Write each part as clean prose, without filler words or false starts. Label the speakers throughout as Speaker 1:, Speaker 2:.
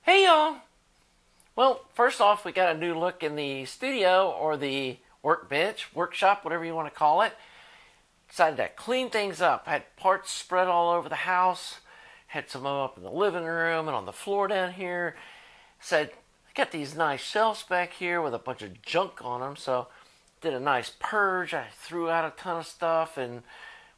Speaker 1: Hey y'all! Well, first off, we got a new look in the studio, or the workbench, workshop, whatever you want to call it. Decided to clean things up. I had parts spread all over the house. Had some up in the living room and on the floor down here. Said, I got these nice shelves back here with a bunch of junk on them, so did a nice purge. I threw out a ton of stuff and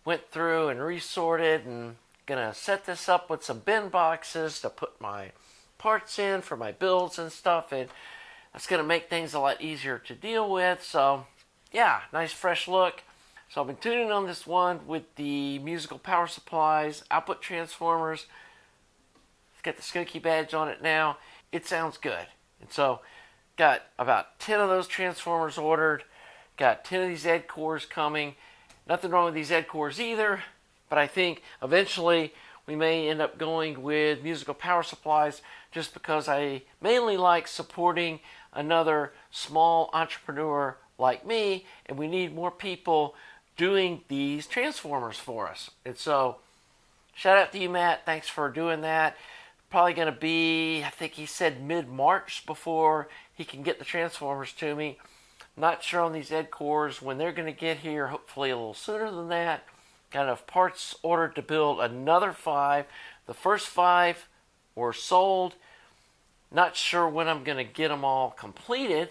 Speaker 1: went through and resorted, and gonna set this up with some bin boxes to put my parts in for my builds and stuff, and that's going to make things a lot easier to deal with. So yeah, nice fresh look. So I've been tuning on this one with the musical power supplies, output transformers. It's got the Skokie badge on it now. It sounds good. And so got about 10 of those transformers ordered, got 10 of these ED cores coming. Nothing wrong with these ED cores either, but I think eventually we may end up going with musical power supplies, just because I mainly like supporting another small entrepreneur like me, and we need more people doing these transformers for us. And so shout out to you, Matt. Thanks for doing that. Probably going to be, I think he said mid-March before he can get the transformers to me. Not sure on these ED cores when they're going to get here. Hopefully a little sooner than that. Got enough parts ordered to build another 5. The first 5 were sold. Not sure when I'm going to get them all completed.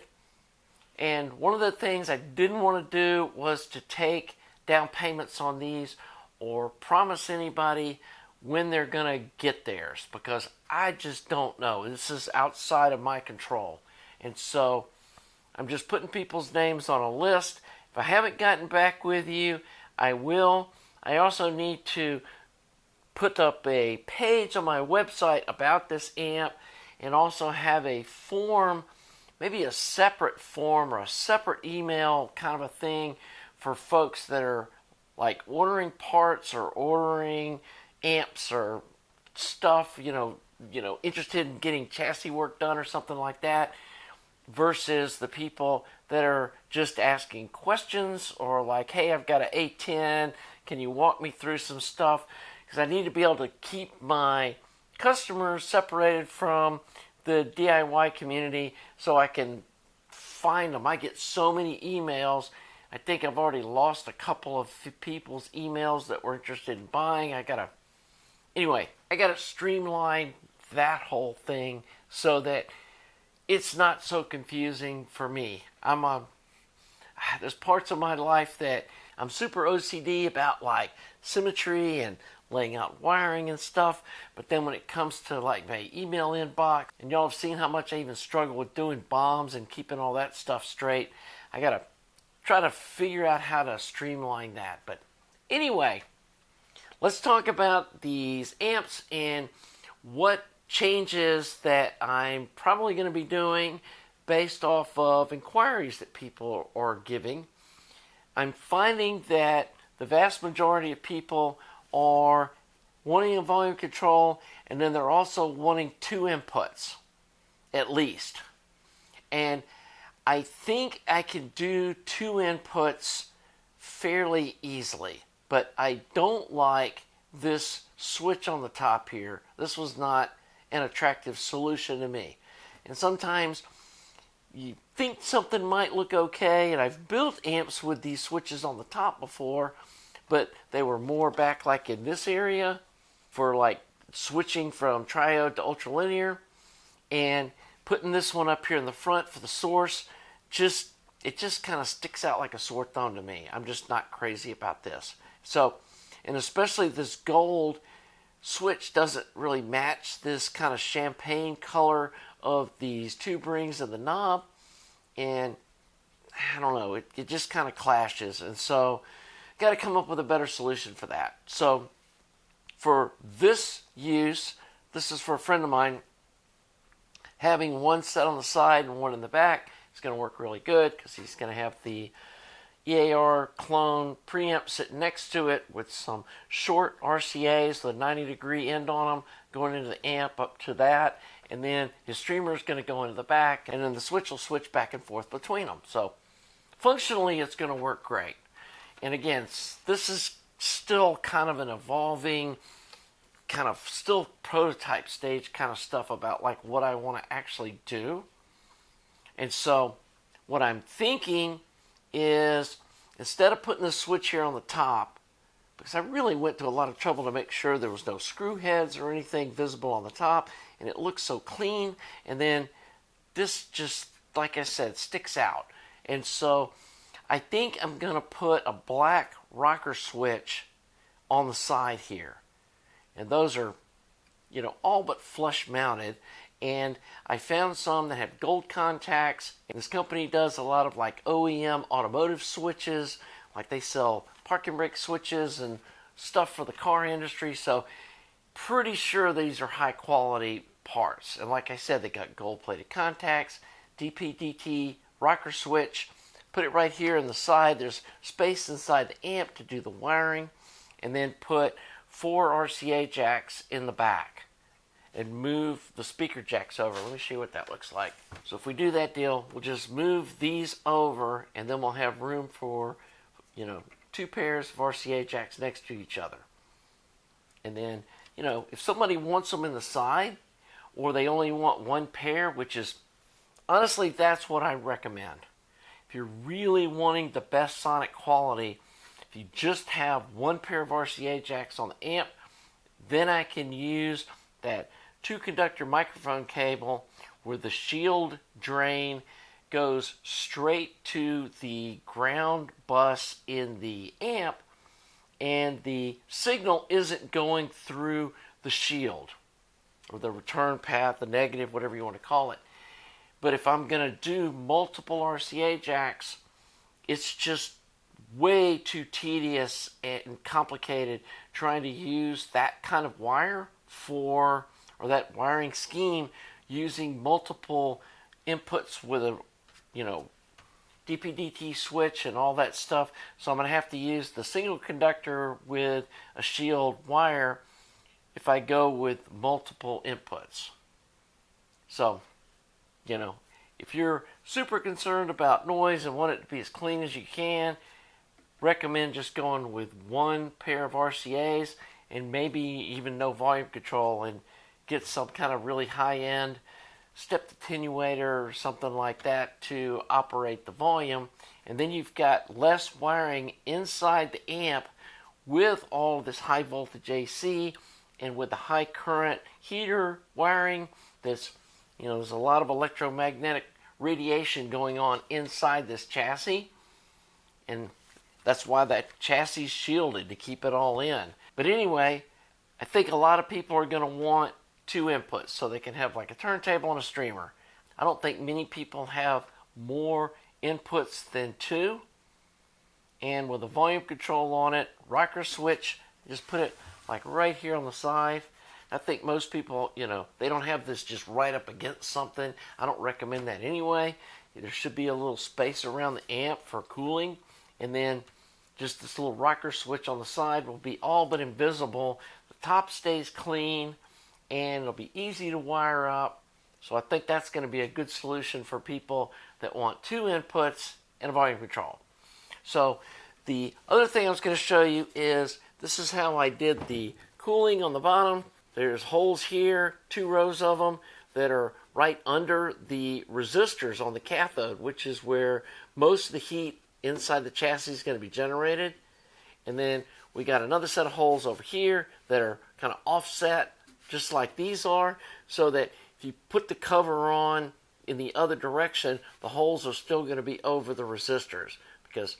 Speaker 1: And one of the things I didn't want to do was to take down payments on these or promise anybody when they're going to get theirs, because I just don't know. This is outside of my control. And so I'm just putting people's names on a list. If I haven't gotten back with you, I will. I also need to put up a page on my website about this amp, and also have a form, maybe a separate form or a separate email kind of a thing for folks that are like ordering parts or ordering amps or stuff, interested in getting chassis work done or something like that, versus the people that are just asking questions, or like, hey, I've got an A10, can you walk me through some stuff? Because I need to be able to keep my customers separated from the DIY community so I can find them. I get so many emails. I think I've already lost a couple of people's emails that were interested in buying. I gotta streamline that whole thing so that it's not so confusing for me. There's parts of my life that I'm super OCD about, like symmetry and laying out wiring and stuff, but then when it comes to like my email inbox, and y'all have seen how much I even struggle with doing bombs and keeping all that stuff straight, I gotta try to figure out how to streamline that. But anyway, let's talk about these amps and what changes that I'm probably going to be doing based off of inquiries that people are giving. I'm finding that the vast majority of people are wanting a volume control, and then they're also wanting 2 inputs at least. And I think I can do 2 inputs fairly easily, but I don't like this switch on the top here. This was not an attractive solution to me. And sometimes you think something might look okay, and I've built amps with these switches on the top before, but they were more back like in this area for like switching from triode to ultralinear, and putting this one up here in the front for the source, it just kind of sticks out like a sore thumb to me. I'm just not crazy about this. So, and especially this gold switch doesn't really match this kind of champagne color of these tube rings and the knob, and I don't know, it just kind of clashes. And so got to come up with a better solution for that. So for this use, this is for a friend of mine, having one set on the side and one in the back is going to work really good, because he's going to have the EAR clone preamp sitting next to it with some short RCAs with a 90-degree end on them going into the amp up to that, and then his streamer is going to go into the back, and then the switch will switch back and forth between them. So functionally it's going to work great. And again, this is still kind of an evolving kind of still prototype stage kind of stuff about like what I want to actually do. And so what I'm thinking is, instead of putting this switch here on the top, because I really went to a lot of trouble to make sure there was no screw heads or anything visible on the top, and it looks so clean, and then this just, like I said, sticks out. And so I think I'm going to put a black rocker switch on the side here. And those are, all but flush mounted. And I found some that have gold contacts. And this company does a lot of like OEM automotive switches. Like they sell parking brake switches and stuff for the car industry. So pretty sure these are high quality parts. And like I said, they got gold plated contacts, DP/DT rocker switch. Put it right here in the side. There's space inside the amp to do the wiring. And then put 4 RCA jacks in the back. And move the speaker jacks over. Let me show you what that looks like. So if we do that deal, we'll just move these over, and then we'll have room for, 2 pairs of RCA jacks next to each other. And then, if somebody wants them in the side, or they only want 1 pair, which is, honestly, that's what I recommend. If you're really wanting the best sonic quality, if you just have 1 pair of RCA jacks on the amp, then I can use that 2-conductor microphone cable where the shield drain goes straight to the ground bus in the amp, and the signal isn't going through the shield or the return path, the negative, whatever you want to call it. But if I'm going to do multiple RCA jacks, it's just way too tedious and complicated trying to use that kind of wire or that wiring scheme using multiple inputs with a, DP/DT switch and all that stuff. So I'm going to have to use the single conductor with a shield wire if I go with multiple inputs. So, if you're super concerned about noise and want it to be as clean as you can, recommend just going with 1 pair of RCAs and maybe even no volume control, and get some kind of really high-end step attenuator or something like that to operate the volume. And then you've got less wiring inside the amp with all of this high voltage AC and with the high current heater wiring. That's, there's a lot of electromagnetic radiation going on inside this chassis, and that's why that chassis is shielded, to keep it all in. But anyway, I think a lot of people are going to want 2 inputs so they can have like a turntable and a streamer. I don't think many people have more inputs than 2. And with a volume control on it, rocker switch, just put it like right here on the side. I think most people, they don't have this just right up against something. I don't recommend that anyway. There should be a little space around the amp for cooling. And then just this little rocker switch on the side will be all but invisible. The top stays clean, and it'll be easy to wire up. So I think that's going to be a good solution for people that want 2 inputs and a volume control. So the other thing I was going to show you is, this is how I did the cooling on the bottom. There's holes here, 2 rows of them, that are right under the resistors on the cathode, which is where most of the heat inside the chassis is going to be generated. And then we got another set of holes over here that are kind of offset, just like these are, so that if you put the cover on in the other direction, the holes are still going to be over the resistors. Because,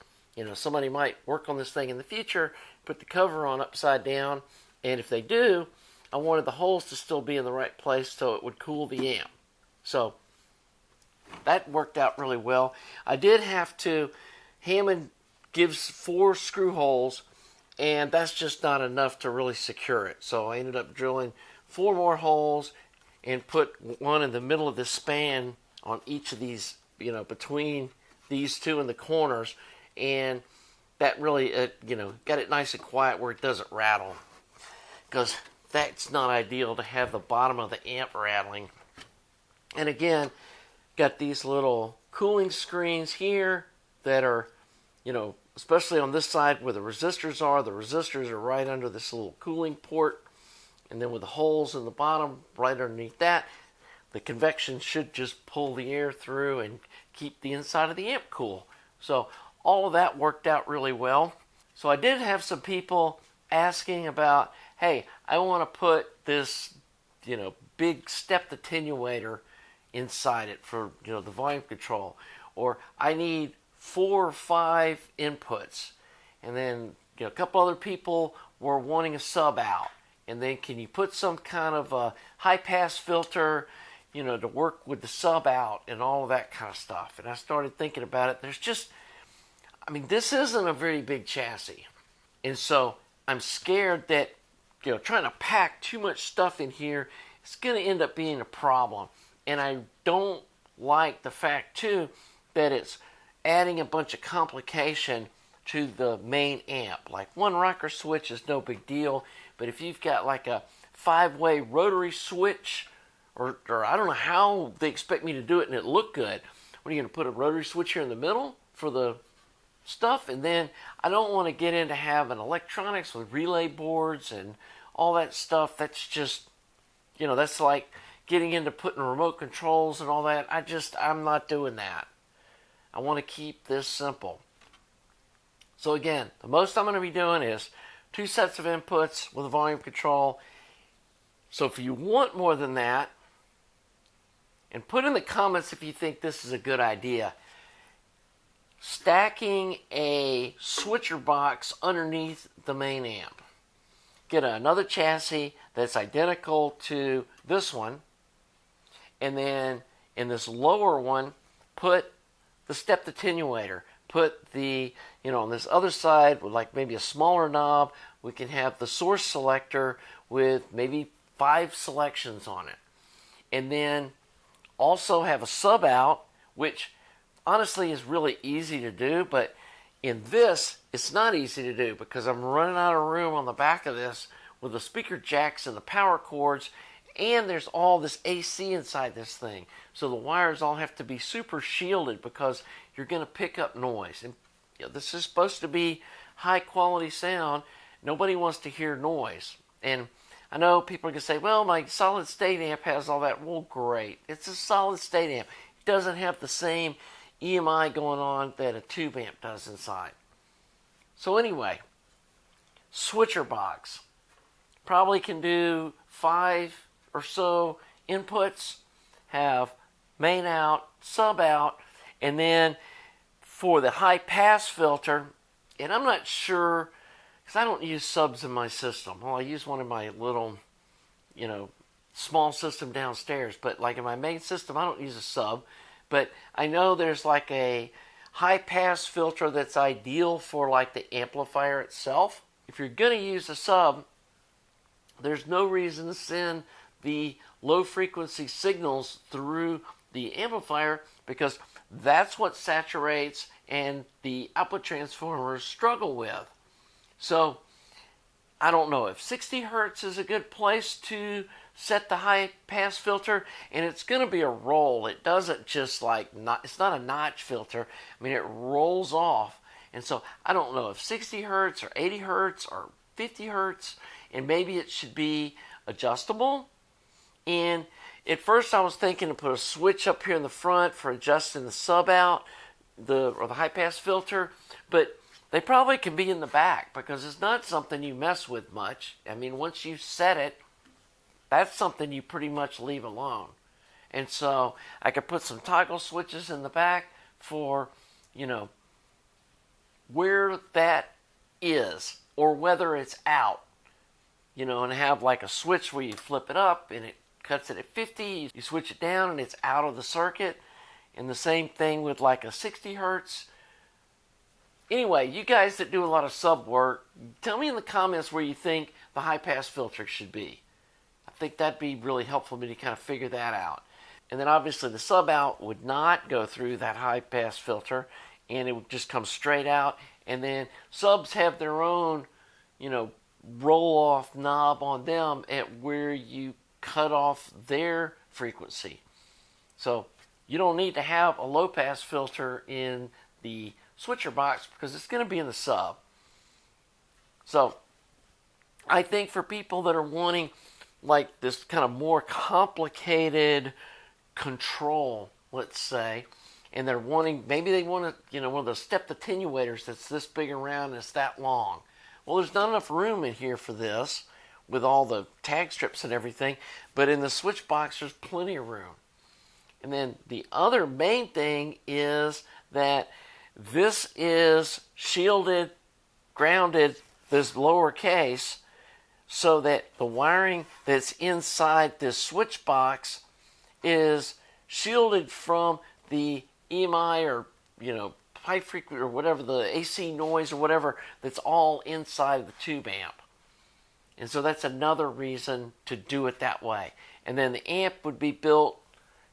Speaker 1: somebody might work on this thing in the future, put the cover on upside down, and if they do, I wanted the holes to still be in the right place so it would cool the amp. So that worked out really well. I did have to, Hammond gives 4 screw holes, and that's just not enough to really secure it. So I ended up drilling 4 more holes and put one in the middle of this span on each of these, between these 2 in the corners, and that really, got it nice and quiet where it doesn't rattle, because that's not ideal to have the bottom of the amp rattling. And again, got these little cooling screens here that are, especially on this side where the resistors are right under this little cooling port. And then with the holes in the bottom right underneath that, the convection should just pull the air through and keep the inside of the amp cool. So all of that worked out really well. So I did have some people asking about, hey, I want to put this, big step attenuator inside it for, the volume control. Or I need 4 or 5 inputs. And then, a couple other people were wanting a sub out. And then can you put some kind of a high pass filter, to work with the sub out and all of that kind of stuff. And I started thinking about it. This isn't a very big chassis. And so I'm scared that, trying to pack too much stuff in here, it's going to end up being a problem. And I don't like the fact, too, that it's adding a bunch of complication to the main amp. Like one rocker switch is no big deal, but if you've got like a 5-way rotary switch, or I don't know how they expect me to do it and it look good. What are you going to put a rotary switch here in the middle for the stuff? And then I don't want to get into having electronics with relay boards and all that stuff. That's just, that's like getting into putting remote controls and all that. I'm not doing that. I want to keep this simple. So again, the most I'm going to be doing is 2 sets of inputs with a volume control. So if you want more than that, and put in the comments if you think this is a good idea, stacking a switcher box underneath the main amp. Get another chassis that's identical to this one, and then in this lower one, put the stepped attenuator. Put the, on this other side with like maybe a smaller knob, we can have the source selector with maybe 5 selections on it. And then also have a sub out, which honestly is really easy to do, but in this, it's not easy to do because I'm running out of room on the back of this with the speaker jacks and the power cords, and there's all this AC inside this thing. So the wires all have to be super shielded because you're going to pick up noise. And this is supposed to be high quality sound. Nobody wants to hear noise. And I know people are going to say, well, my solid state amp has all that. Well, great. It's a solid state amp. It doesn't have the same EMI going on that a tube amp does inside. So anyway, switcher box. Probably can do 5 or so inputs, have main out, sub out, and then for the high pass filter, and I'm not sure, because I don't use subs in my system. Well, I use one in my little, small system downstairs, but like in my main system, I don't use a sub. But I know there's like a high pass filter that's ideal for like the amplifier itself. If you're going to use a sub, there's no reason to send the low frequency signals through the amplifier because that's what saturates and the output transformers struggle with. So I don't know if 60 hertz is a good place to set the high pass filter, and it's going to be a roll. It doesn't just it's not a notch filter. It rolls off. And so I don't know if 60 hertz or 80 hertz or 50 hertz, and maybe it should be adjustable. And at first I was thinking to put a switch up here in the front for adjusting the sub out, or the high pass filter, but they probably can be in the back because it's not something you mess with much. Once you set it, that's something you pretty much leave alone. And so I could put some toggle switches in the back for, where that is or whether it's out, and have like a switch where you flip it up and it cuts it at 50, you switch it down and it's out of the circuit. And the same thing with like a 60 hertz. Anyway, you guys that do a lot of sub work, tell me in the comments where you think the high pass filter should be. I think that'd be really helpful for me to kind of figure that out. And then obviously the sub out would not go through that high pass filter and it would just come straight out. And then subs have their own, roll off knob on them at where you cut off their frequency. So you don't need to have a low pass filter in the switcher box because it's going to be in the sub. So I think for people that are wanting like this kind of more complicated control, let's say, and they're wanting, maybe they want to, one of those stepped attenuators that's this big around and it's that long. Well, there's not enough room in here for this with all the tag strips and everything, but in the switch box there's plenty of room. And then the other main thing is that this is shielded, grounded, this lower case, so that the wiring that's inside this switch box is shielded from the EMI or, high frequency or whatever, the AC noise or whatever that's all inside the tube amp. And so that's another reason to do it that way. And then the amp would be built,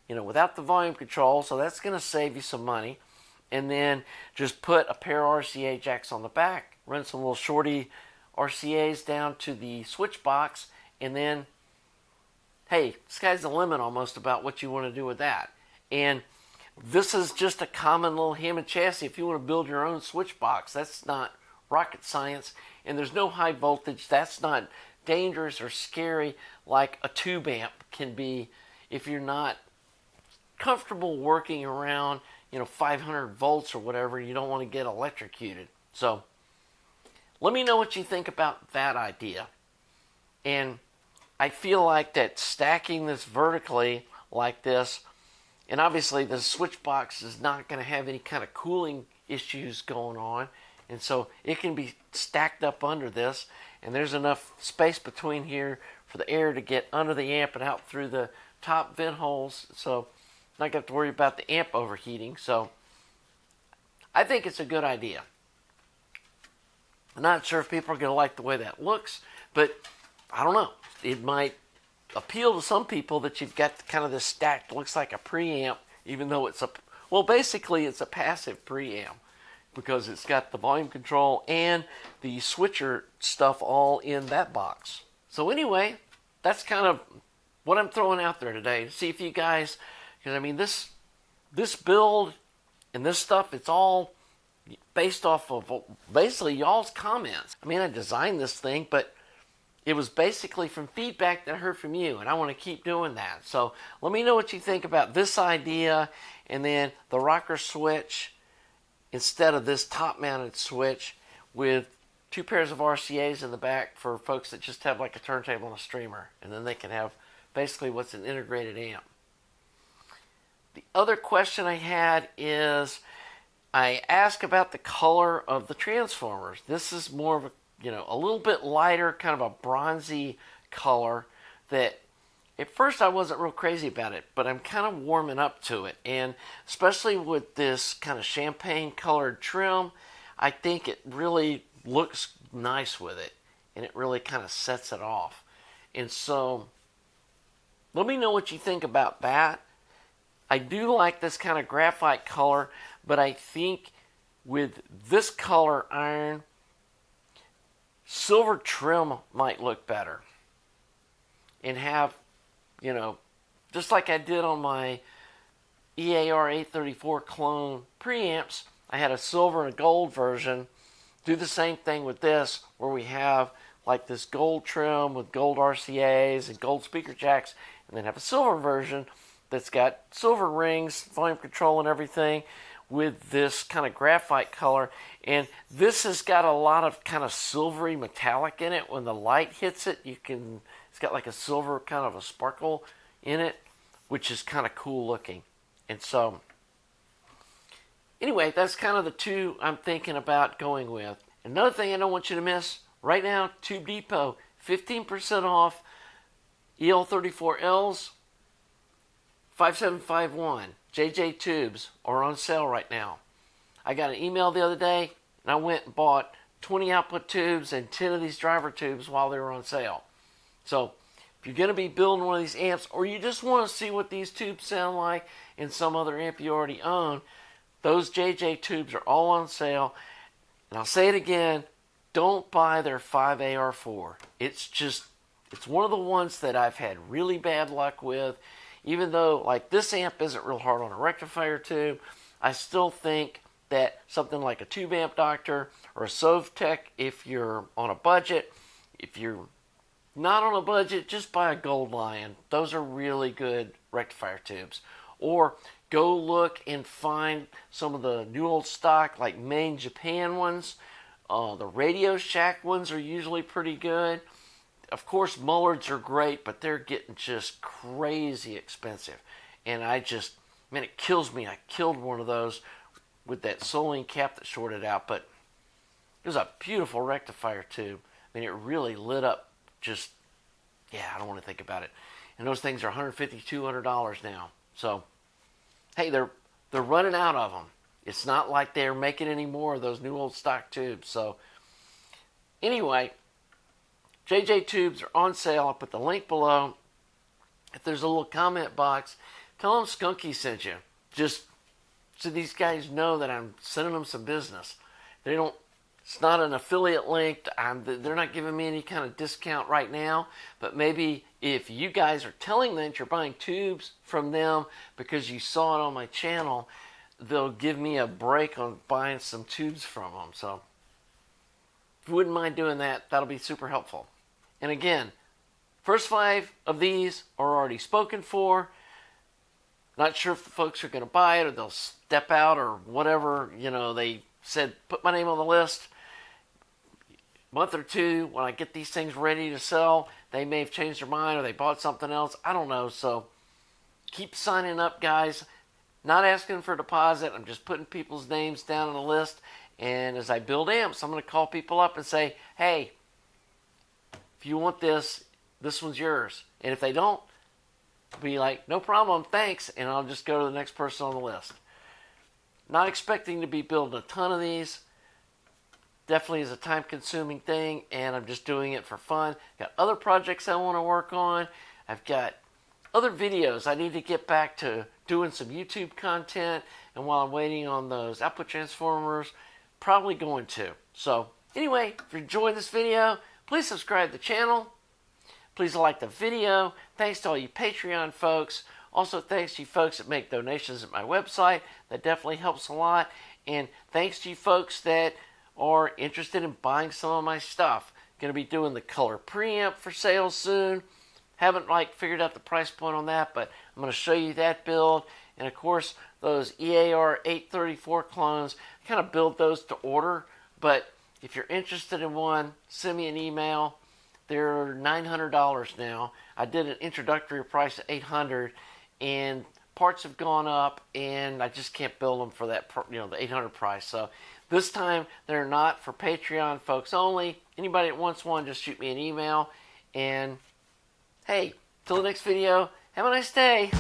Speaker 1: without the volume control, so that's going to save you some money. And then just put a pair of RCA jacks on the back, run some little shorty RCAs down to the switch box, and then, hey, sky's the limit almost about what you want to do with that. And this is just a common little Hammond chassis. If you want to build your own switch box, that's not rocket science, and there's no high voltage. That's not dangerous or scary like a tube amp can be if you're not comfortable working around 500 volts or whatever. You don't want to get electrocuted. So let me know what you think about that idea. And I feel like that stacking this vertically like this, and obviously the switch box is not going to have any kind of cooling issues going on, and so it can be stacked up under this, and there's enough space between here for the air to get under the amp and out through the top vent holes, so not going to have to worry about the amp overheating. So I think it's a good idea. I'm not sure if people are going to like the way that looks, but I don't know. It might appeal to some people that you've got kind of this stacked, looks like a preamp, even though it's basically it's a passive preamp because it's got the volume control and the switcher stuff all in that box. So anyway, that's kind of what I'm throwing out there today to see if you guys, because this build and this stuff, it's all based off of basically y'all's comments. I designed this thing, but it was basically from feedback that I heard from you, and I want to keep doing that. So let me know what you think about this idea, and then the rocker switch instead of this top-mounted switch with two pairs of RCAs in the back for folks that just have like a turntable and a streamer, and then they can have basically what's an integrated amp. The other question I had is I asked about the color of the transformers. This is more of a little bit lighter, kind of a bronzy color that at first I wasn't real crazy about it, but I'm kind of warming up to it. And especially with this kind of champagne colored trim, I think it really looks nice with it, and it really kind of sets it off. And so let me know what you think about that. I do like this kind of graphite color, but I think with this color iron, silver trim might look better. And have, just like I did on my EL34 clone preamps, I had a silver and a gold version. Do the same thing with this, where we have like this gold trim with gold RCAs and gold speaker jacks, and then have a silver version that's got silver rings, volume control and everything, with this kind of graphite color. And this has got a lot of kind of silvery metallic in it. When the light hits it, it's got like a silver kind of a sparkle in it, which is kind of cool looking. And so anyway, that's kind of the two I'm thinking about going with. Another thing I don't want you to miss, right now, Tube Depot, 15% off EL34Ls, 5751 JJ tubes are on sale right now. I got an email the other day, and I went and bought 20 output tubes and 10 of these driver tubes while they were on sale. So if you're going to be building one of these amps, or you just want to see what these tubes sound like in some other amp you already own, those JJ tubes are all on sale. And I'll say it again, don't buy their 5AR4. It's one of the ones that I've had really bad luck with. Even though, like, this amp isn't real hard on a rectifier tube, I still think that something like a Tube Amp Doctor or a Sovtech, if you're on a budget, if you're not on a budget, just buy a Gold Lion. Those are really good rectifier tubes. Or go look and find some of the new old stock, like made in Japan ones. The Radio Shack ones are usually pretty good. Of course, Mullards are great, but they're getting just crazy expensive. And man, it kills me. I killed one of those with that Soling cap that shorted out, but it was a beautiful rectifier tube. I mean, it really lit up just, yeah, I don't want to think about it. And those things are $150, $200 now. So, hey, they're running out of them. It's not like they're making any more of those new old stock tubes. So, anyway, JJ tubes are on sale. I'll put the link below. If there's a little comment box, tell them Skunky sent you. Just so these guys know that I'm sending them some business. They don't. It's not an affiliate link. They're not giving me any kind of discount right now. But maybe if you guys are telling them that you're buying tubes from them because you saw it on my channel, they'll give me a break on buying some tubes from them. So if you wouldn't mind doing that, that'll be super helpful. And again, first 5 of these are already spoken for. Not sure if the folks are going to buy it or they'll step out or whatever. You know, they said, put my name on the list. Month or two, when I get these things ready to sell, they may have changed their mind or they bought something else. I don't know. So keep signing up, guys. Not asking for a deposit. I'm just putting people's names down on the list. And as I build amps, I'm going to call people up and say, hey, if you want this, this one's yours. And if they don't, I'll be like, no problem, thanks. And I'll just go to the next person on the list. Not expecting to be building a ton of these. Definitely is a time-consuming thing, and I'm just doing it for fun. Got other projects I want to work on. I've got other videos. I need to get back to doing some YouTube content, and while I'm waiting on those output transformers, probably going to. So, anyway, if you enjoyed this video, please subscribe to the channel. Please like the video. Thanks to all you Patreon folks. Also, thanks to you folks that make donations at my website. That definitely helps a lot. And thanks to you folks that are interested in buying some of my stuff. Going to be doing the color preamp for sale soon. Haven't figured out the price point on that, but I'm going to show you that build. And of course, those EL34 clones, I kind of build those to order. But if you're interested in one, send me an email. They're $900 now. I did an introductory price of $800, and parts have gone up, and I just can't build them for that, the $800 price. So this time, they're not for Patreon folks only. Anybody that wants one, just shoot me an email. And hey, till the next video, have a nice day.